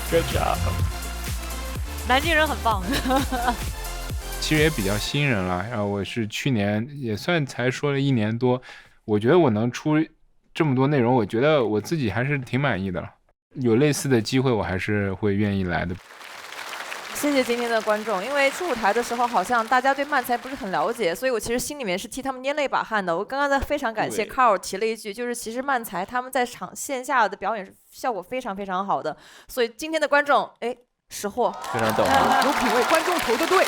Good job， 南京人很棒。其实也比较新人了，然后我是去年也算才说了1年多，我觉得我能出这么多内容，我觉得我自己还是挺满意的了。有类似的机会，我还是会愿意来的。谢谢今天的观众，因为出舞台的时候好像大家对漫才不是很了解，所以我其实心里面是替他们捏了一把汗的。我刚刚在非常感谢 Carl 提了一句，就是其实漫才他们在线下的表演是效果非常非常好的，所以今天的观众识货，非常懂，有品位，观众投的对。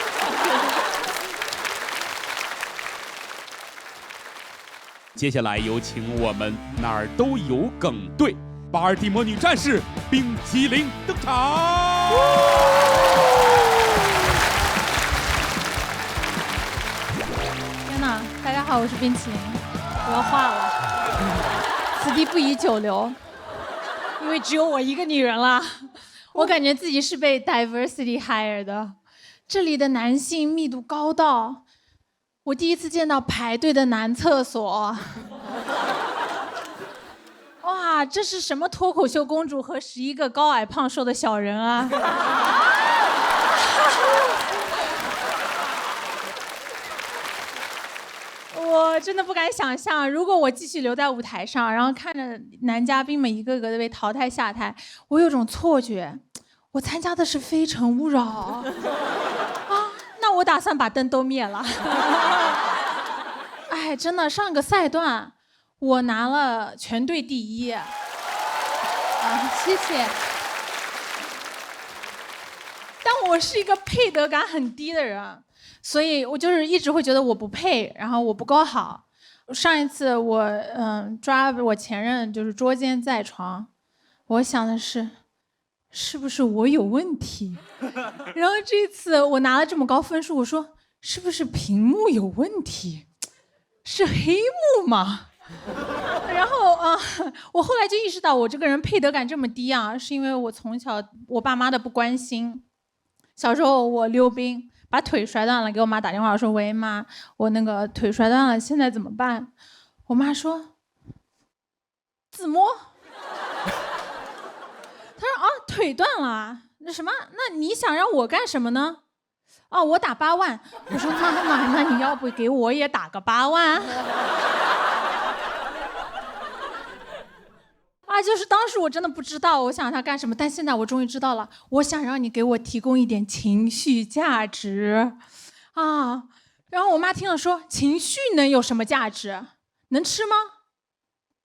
接下来有请我们哪儿都有梗队巴尔的摩女战士冰淇淋登场。天哪，大家好，我是冰淇淋，我要化了，此地不宜久留，因为只有我一个女人了。我感觉自己是被 diversity hire 的，这里的男性密度高到我第一次见到排队的男厕所。哇，这是什么脱口秀公主和11个高矮胖瘦的小人啊！我真的不敢想象，如果我继续留在舞台上，然后看着男嘉宾们一个个的被淘汰下台，我有种错觉，我参加的是《非诚勿扰》啊！那我打算把灯都灭了。哎，真的，上个赛段我拿了全队第1。谢谢。但我是一个配得感很低的人。所以我就是一直会觉得我不配，然后我不够好。上一次我抓我前任就是捉奸在床，我想的是不是我有问题？然后这次我拿了这么高分数，我说是不是屏幕有问题？是黑幕吗？然后我后来就意识到我这个人配得感这么低啊，是因为我从小我爸妈的不关心。小时候我溜冰。把腿摔断了，给我妈打电话说：“喂妈，我那个腿摔断了，现在怎么办？”我妈说：“自摸。”她说：“啊，腿断了，那什么？那你想让我干什么呢？”哦，我打8万。我说：“妈妈，那你要不给我也打个8万？”就是当时我真的不知道我想他干什么，但现在我终于知道了。我想让你给我提供一点情绪价值，啊！然后我妈听了说：“情绪能有什么价值？能吃吗？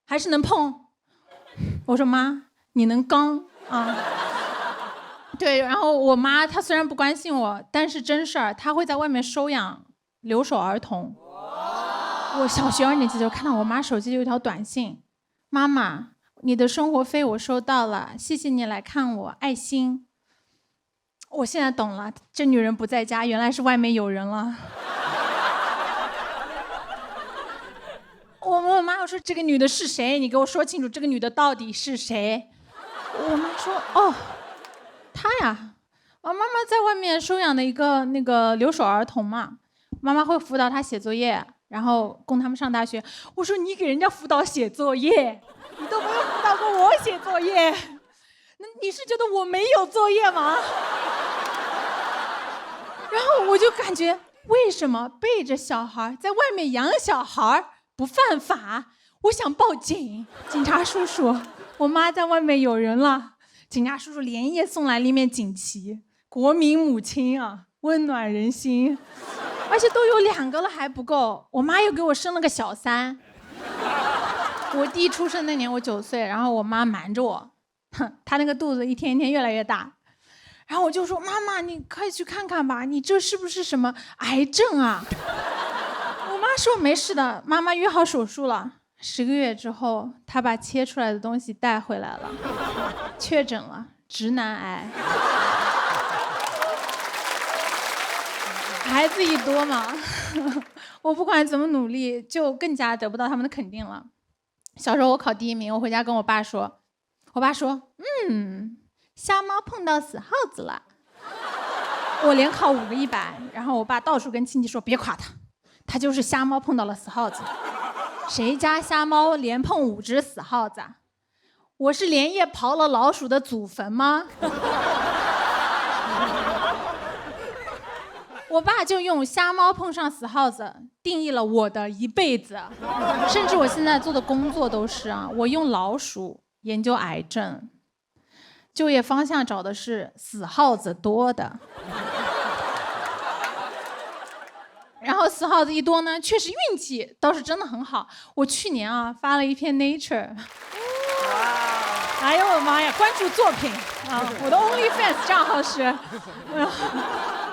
还是能碰？”我说：“妈，你能刚啊？”对，然后我妈她虽然不关心我，但是真事儿，她会在外面收养留守儿童。我小学2年级就看到我妈手机有一条短信：妈妈，你的生活费我收到了，谢谢你来看我，爱心。我现在懂了，这女人不在家，原来是外面有人了。我问我妈，我说这个女的是谁？你给我说清楚，这个女的到底是谁？我妈说，哦，她呀，妈妈在外面收养的一个那个留守儿童嘛，妈妈会辅导她写作业，然后供他们上大学。我说你给人家辅导写作业，你都没有辅导过我写作业，那你是觉得我没有作业吗？然后我就感觉，为什么背着小孩在外面养小孩不犯法？我想报警，警察叔叔，我妈在外面有人了。警察叔叔连夜送来了一面锦旗，国民母亲啊，温暖人心。而且都有2个了还不够，我妈又给我生了个小3。我弟出生那年我9岁，然后我妈瞒着我，她那个肚子一天一天越来越大。然后我就说，妈妈，你快去看看吧，你这是不是什么癌症啊？我妈说没事的，妈妈约好手术了。10个月之后，她把切出来的东西带回来了，确诊了直男癌。孩子一多嘛，我不管怎么努力，就更加得不到他们的肯定了。小时候我考第1名，我回家跟我爸说，我爸说，瞎猫碰到死耗子了。我连考5个100，然后我爸到处跟亲戚说，别夸他，他就是瞎猫碰到了死耗子。谁家瞎猫连碰5只死耗子啊？我是连夜刨了老鼠的祖坟吗？我爸就用瞎猫碰上死耗子定义了我的一辈子，甚至我现在做的工作都是啊，我用老鼠研究癌症，就业方向找的是死耗子多的。然后死耗子一多呢，确实运气倒是真的很好。我去年啊发了一篇 Nature， 哎呦我的妈呀，关注作品啊，我的 OnlyFans 账号是，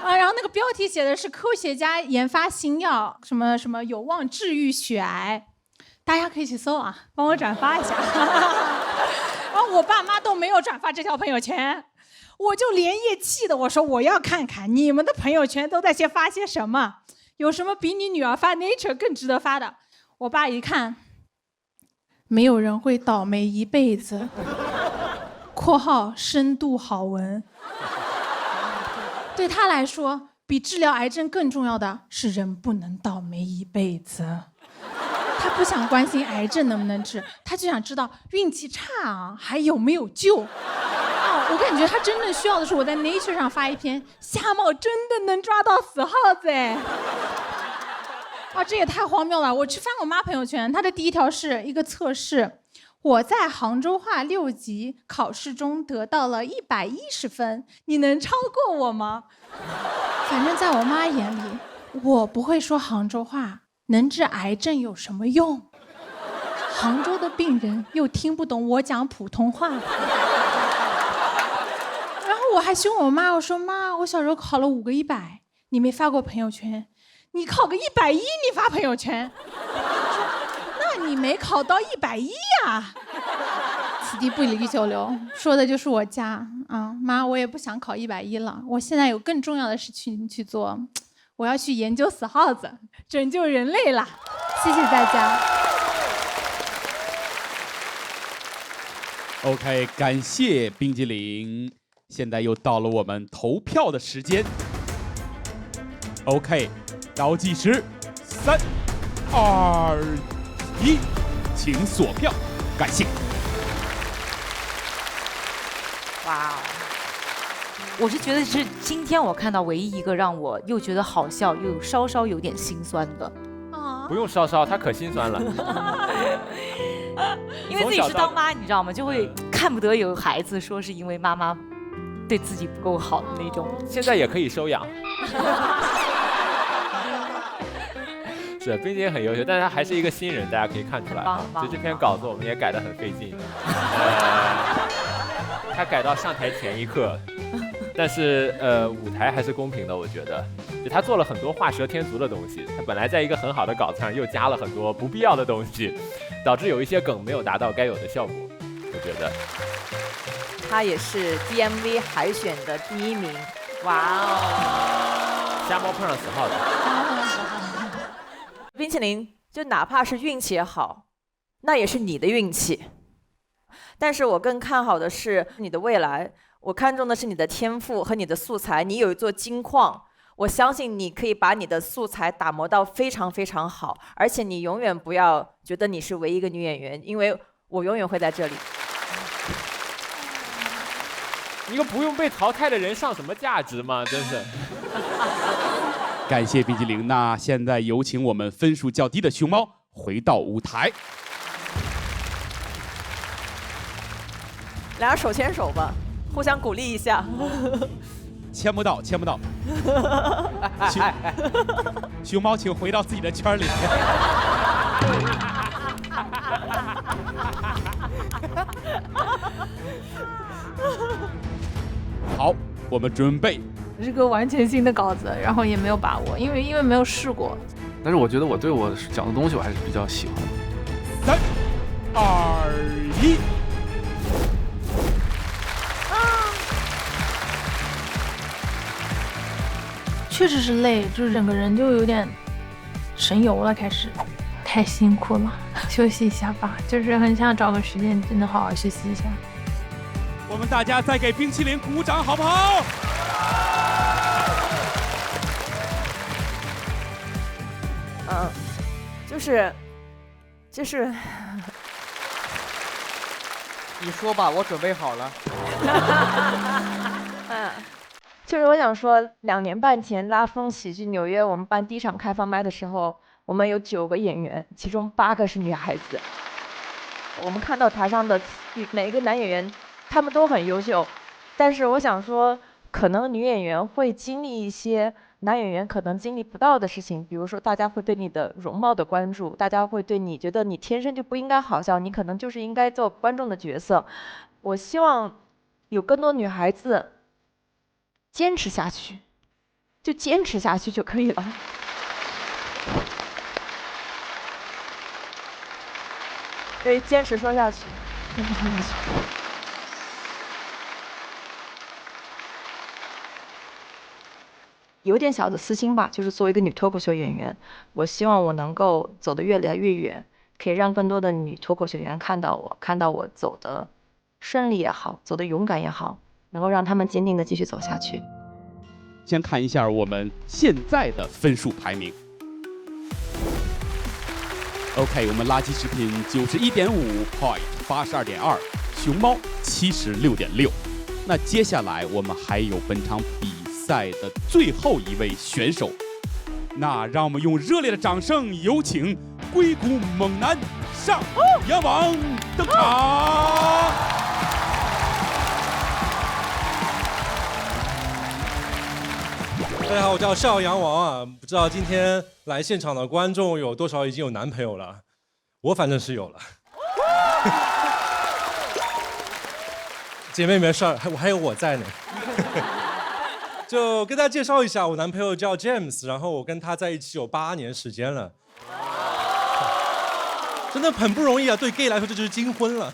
然后那个标题写的是科学家研发新药，什么什么有望治愈血癌，大家可以去搜啊，帮我转发一下。然后我爸妈都没有转发这条朋友圈，我就连夜气的我说我要看看你们的朋友圈都在发些什么。有什么比你女儿发 Nature 更值得发的？我爸一看，没有人会倒霉一辈子。（括号深度好文）对他来说，比治疗癌症更重要的是人不能倒霉一辈子。他不想关心癌症能不能治，他就想知道运气差啊还有没有救。我感觉他真正需要的是我在 Nature 上发一篇瞎猫真的能抓到死耗子哎！这也太荒谬了！我去翻我妈朋友圈，她的第1条是一个测试，我在杭州话6级考试中得到了110分，你能超过我吗？反正在我妈眼里，我不会说杭州话，能治癌症有什么用？杭州的病人又听不懂我讲普通话。我还凶我妈，我说妈，我小时候考了5个100，你没发过朋友圈，你考个110你发朋友圈，那你没考到110呀？此地不宜久留，说的就是我家啊，妈，我也不想考110了，我现在有更重要的事情去做，我要去研究死耗子，拯救人类啦！谢谢大家。OK， 感谢冰激凌。现在又到了我们投票的时间。OK， 倒计时，3、2、1，请锁票，感谢。哇，我是觉得是今天我看到唯一一个让我又觉得好笑又稍稍有点心酸的。不用稍稍，他可心酸了。因为自己是当妈，你知道吗？就会看不得有孩子说是因为妈妈对自己不够好的那种。现在也可以收养。是，冰姐很优秀，但是她还是一个新人，大家可以看出来。就这篇稿子我们也改得很费劲。她改到上台前一刻，但是舞台还是公平的，我觉得，就他做了很多画蛇添足的东西，他本来在一个很好的稿子上又加了很多不必要的东西，导致有一些梗没有达到该有的效果，我觉得。他也是 DMV 海选的第1名，哇哦！瞎猫碰上死耗子。冰淇淋，就哪怕是运气也好，那也是你的运气。但是我更看好的是你的未来，我看重的是你的天赋和你的素材。你有一座金矿，我相信你可以把你的素材打磨到非常非常好，而且你永远不要觉得你是唯一一个女演员，因为我永远会在这里。一个不用被淘汰的人上什么价值嘛，真是。感谢冰激凌。那现在有请我们分数较低的熊猫回到舞台。俩人手牵手吧，互相鼓励一下。牵不到，牵不到。熊猫，请回到自己的圈里。好，我们准备。是个完全新的稿子，然后也没有把握，因为没有试过。但是我觉得我对我讲的东西我还是比较喜欢的。3、2、1。确实是累，就是整个人就有点神游了，开始太辛苦了，休息一下吧。就是很想找个时间，真的好好休息一下。我们大家再给冰淇淋鼓掌，好不好？就是，你说吧，我准备好了。就是我想说，2年半前拉风喜剧纽约我们办第1场开放麦的时候，我们有9个演员，其中8个是女孩子。我们看到台上的每一个男演员，他们都很优秀，但是我想说，可能女演员会经历一些男演员可能经历不到的事情，比如说大家会对你的容貌的关注，大家会对你觉得你天生就不应该好笑，你可能就是应该做观众的角色。我希望有更多女孩子坚持下去，就坚持下去就可以了。对，坚持说下去，坚持说下去。有点小的私心吧，就是作为一个女脱口秀演员，我希望我能够走得越来越远，可以让更多的女脱口秀演员看到我走的顺利也好，走得勇敢也好，能够让他们坚定的继续走下去。先看一下我们现在的分数排名。OK， 我们垃圾食品91.5 ，Point 82.2，熊猫76.6。那接下来我们还有本场比赛的最后一位选手，那让我们用热烈的掌声有请硅谷猛男上阳王登场。大家好，我叫邵阳王啊，不知道今天来现场的观众有多少已经有男朋友了，我反正是有了。姐妹没事儿，我还有我在呢。就跟大家介绍一下，我男朋友叫 James， 然后我跟他在一起有8年时间了，真的很不容易啊，对 gay 来说这就是金婚了。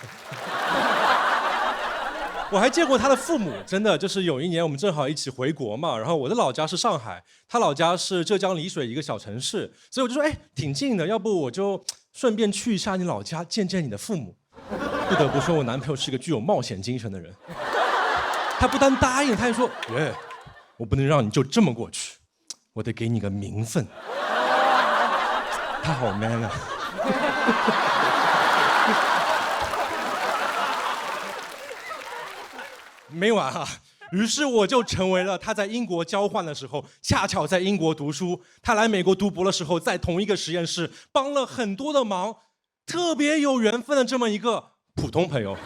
我还见过他的父母，真的就是有一年我们正好一起回国嘛，然后我的老家是上海，他老家是浙江丽水一个小城市，所以我就说，哎，挺近的，要不我就顺便去一下你老家见见你的父母。不得不说，我男朋友是一个具有冒险精神的人，他不单答应，他还说，我不能让你就这么过去，我得给你个名分。他好 man 啊！没完啊！于是我就成为了他在英国交换的时候，恰巧在英国读书，他来美国读博的时候，在同一个实验室帮了很多的忙，特别有缘分的这么一个普通朋友，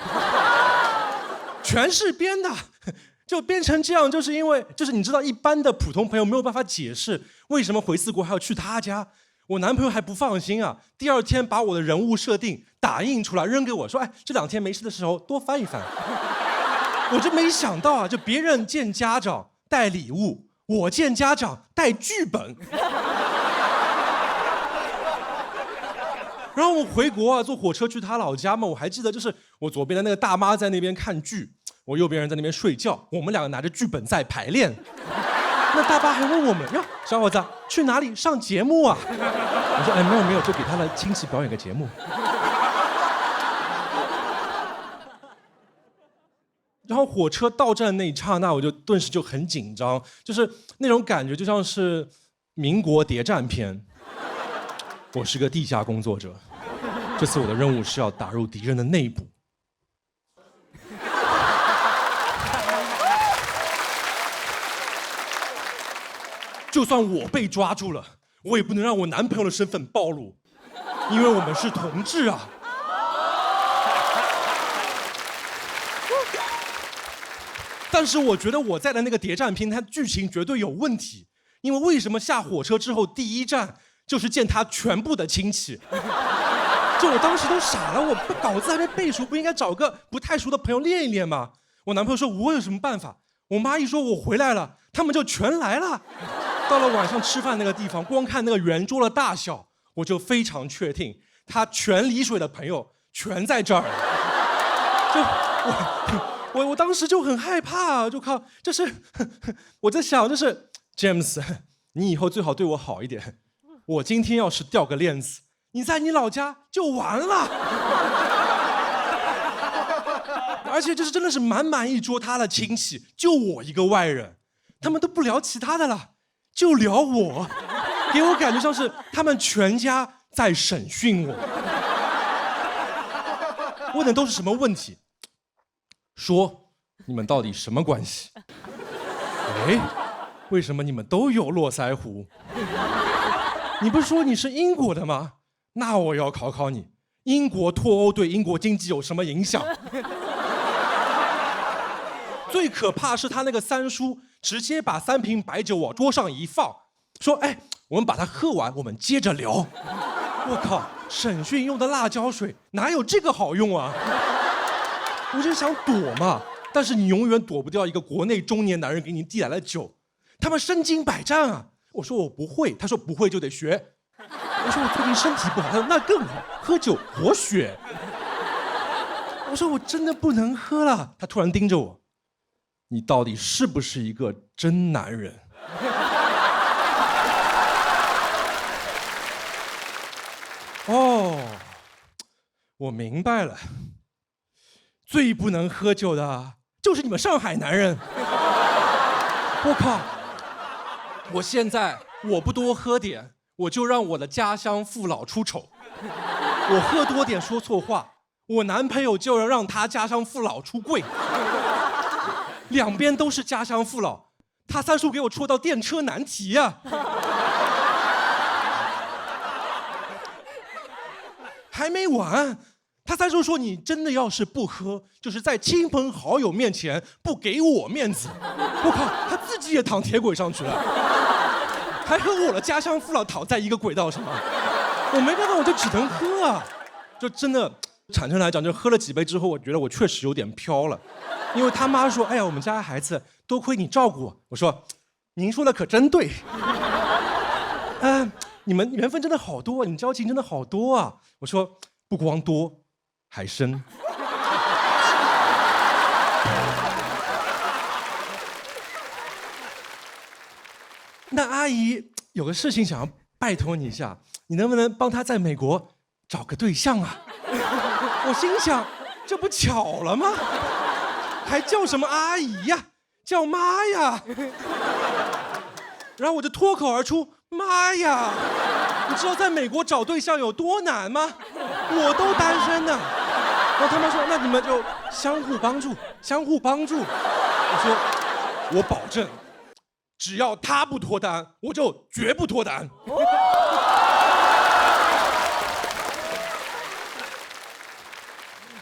全是编的，就编成这样，就是因为你知道，一般的普通朋友没有办法解释为什么回4国还要去他家。我男朋友还不放心啊，第2天把我的人物设定打印出来扔给我，说，哎，这2天没事的时候多翻一翻。我真没想到啊，就别人见家长带礼物，我见家长带剧本。然后我回国啊，坐火车去他老家嘛，我还记得就是我左边的那个大妈在那边看剧，我右边人在那边睡觉，我们两个拿着剧本在排练。那大妈还问我们哟，小伙子去哪里上节目啊？我说哎没有，就给他的亲戚表演个节目。然后火车到站那一刹那，我就顿时就很紧张，就是那种感觉就像是民国谍战片。我是个地下工作者，这次我的任务是要打入敌人的内部。就算我被抓住了，我也不能让我男朋友的身份暴露，因为我们是同志啊。但是我觉得我在的那个谍战片，它剧情绝对有问题，因为为什么下火车之后第一站就是见他全部的亲戚？就我当时都傻了，我稿子还没背熟，不应该找个不太熟的朋友练一练吗？我男朋友说我有什么办法？我妈一说我回来了，他们就全来了。到了晚上吃饭那个地方，光看那个圆桌的大小，我就非常确定，他全丽水的朋友全在这儿。就我当时就很害怕，就靠，就是我在想，就是 James， 你以后最好对我好一点。我今天要是掉个链子，你在你老家就完了。而且就是真的是满满一桌他的亲戚，就我一个外人，他们都不聊其他的了。就聊我，给我感觉像是他们全家在审讯我，问的都是什么问题？说你们到底什么关系？哎，为什么你们都有络腮胡？你不是说你是英国的吗？那我要考考你，英国脱欧对英国经济有什么影响？最可怕是他那个三叔直接把3瓶白酒往桌上一放，说：“哎，我们把它喝完，我们接着聊。”我靠，审讯用的辣椒水哪有这个好用啊？我就想躲嘛，但是你永远躲不掉一个国内中年男人给你递来了酒，他们身经百战啊。我说我不会，他说不会就得学。我说我最近身体不好，他说那更好，喝酒活血。我说我真的不能喝了，他突然盯着我。你到底是不是一个真男人？哦，我明白了，最不能喝酒的就是你们上海男人。我靠！我现在我不多喝点，我就让我的家乡父老出丑。我喝多点说错话，我男朋友就要让他家乡父老出柜。两边都是家乡父老，他三叔给我出道电车难题呀、还没完，他三叔说你真的要是不喝，就是在亲朋好友面前不给我面子。我靠，他自己也躺铁轨上去了，还和我的家乡父老躺在一个轨道上。我没办法，我就只能喝啊，就真的。坦诚来讲，就喝了几杯之后，我觉得我确实有点飘了，因为他妈说：“哎呀，我们家孩子多亏你照顾我。”我说：“您说的可真对。”你们缘分真的好多，你们交情真的好多啊。我说：“不光多，还深。”那阿姨有个事情想要拜托你一下，你能不能帮她在美国找个对象啊？我心想，这不巧了吗？还叫什么阿姨呀？叫妈呀！然后我就脱口而出：“妈呀！你知道在美国找对象有多难吗？我都单身呢。”然后他们说：“那你们就相互帮助，相互帮助。”我说：“我保证，只要他不脱单，我就绝不脱单。”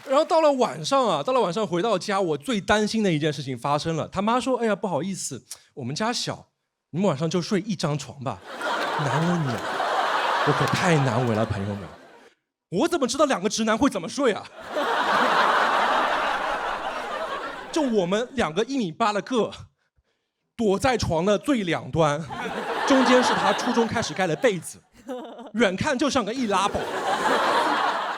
然后到了晚上回到家，我最担心的一件事情发生了。他妈说：“哎呀，不好意思，我们家小，你们晚上就睡一张床吧。”难为你了，我可太难为了，朋友们。我怎么知道2个直男会怎么睡啊？就我们2个1.8米的个，躲在床的最两端，中间是他初中开始盖的被子，远看就像个易拉宝，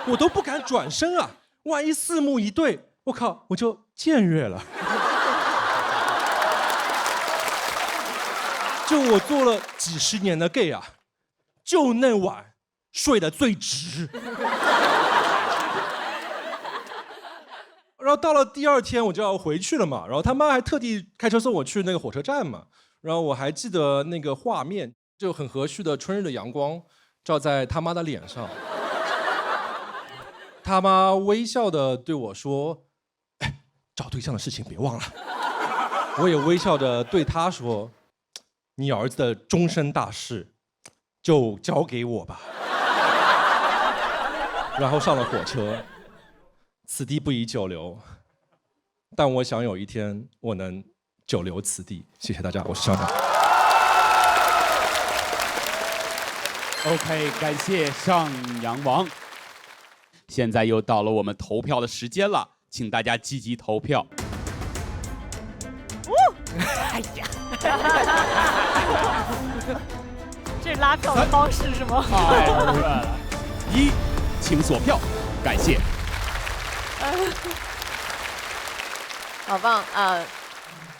我都不敢转身啊，万一四目一对，我靠，我就僭越了。就我做了几10年的 gay 啊，就那晚睡得最直。然后到了第2天我就要回去了嘛，然后他妈还特地开车送我去那个火车站嘛，然后我还记得那个画面，就很和煦的春日的阳光照在他妈的脸上，他妈微笑的对我说：“哎，找对象的事情别忘了。”我也微笑着对他说：“你儿子的终身大事，就交给我吧。”然后上了火车。此地不宜久留，但我想有一天我能久留此地。谢谢大家，我是校长。OK， 感谢上阳王。现在又到了我们投票的时间了，请大家积极投票。哎呀，这拉票的方式是吗？1，请锁票，感谢。好棒啊！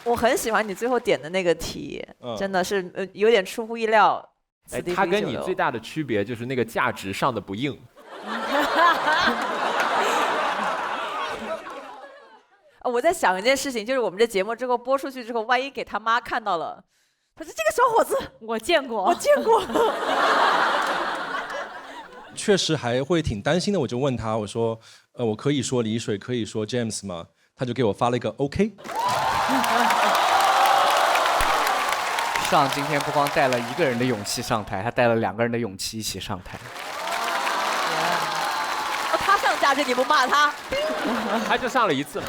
我很喜欢你最后点的那个题，真的是有点出乎意料。他跟你最大的区别就是那个价值上的不硬。我在想一件事情，就是我们这节目之后播出去之后，万一给他妈看到了，他说这个小伙子我见过，我见过。确实还会挺担心的，我就问他，我说，我可以说李水，可以说 James 吗？他就给我发了一个 OK。上今天不光带了1个人的勇气上台，他带了2个人的勇气一起上台。他上价值你不骂他？他就上了1次嘛。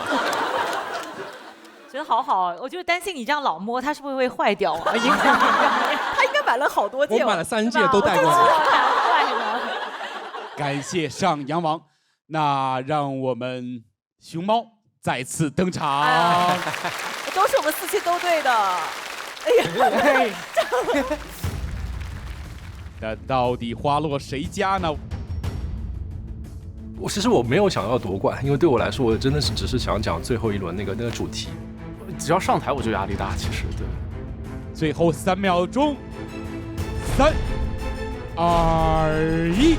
觉得好好，我就担心你这样老摸他是不是会坏掉啊？他应该买了好多届，我买了3届都带过来。感谢上阳王，那让我们熊猫再次登场。都是我们4期都对的。哎呀，那到底花落谁家呢？其实我没有想要夺冠，因为对我来说，我真的是只是想讲最后一轮那个主题。只要上台我就压力大，其实对。最后3秒钟，3、2、1。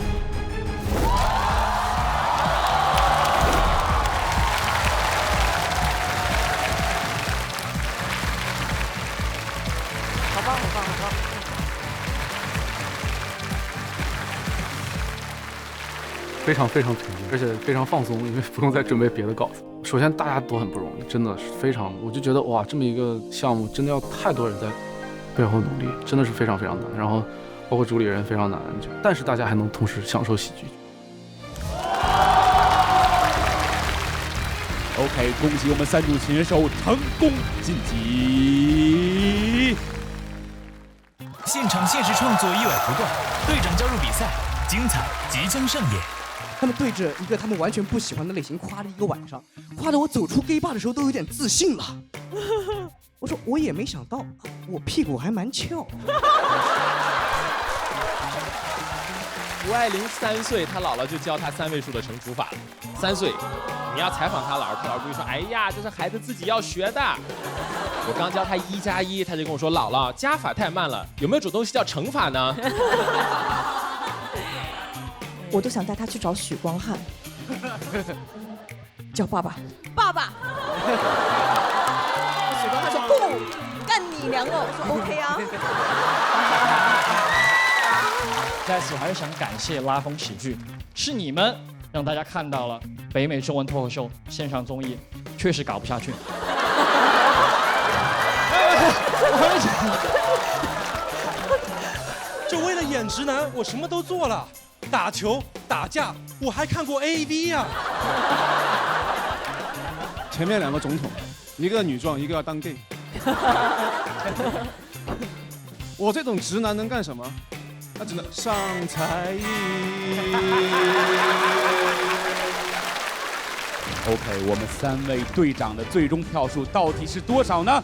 好棒，好棒，好棒！非常平静，而且非常放松，因为不用再准备别的稿子。首先大家都很不容易，真的是非常，我就觉得哇，这么一个项目真的要太多人在背后努力，真的是非常难。然后包括主理人非常难，但是大家还能同时享受喜剧。OK， 恭喜我们3组选手成功晋级。现场限时创作意外不断，队长加入比赛，精彩即将上演。他们对着一个他们完全不喜欢的类型夸了1个晚上，夸得我走出 gay bar 的时候都有点自信了。我说我也没想到，我屁股还蛮翘。谷爱凌3岁，她姥姥就教她3位数的乘除法了。3岁，你要采访她姥姥，她姥姥就会说：“哎呀，这是孩子自己要学的。”我刚教她1+1，她就跟我说：“姥姥，加法太慢了，有没有种东西叫乘法呢？”我都想带他去找许光汉，叫爸爸。爸爸。许光汉说不，干你娘哦！我说 OK 啊。在此，我还是想感谢拉风喜剧，是你们让大家看到了北美中文脱口秀线上综艺确实搞不下去。就为了演直男，我什么都做了，打球、打架，我还看过 AV 呀。前面2个总统，一个女装，一个要当 gay。我这种直男能干什么？他只能上才艺。OK， 我们3位队长的最终票数到底是多少呢？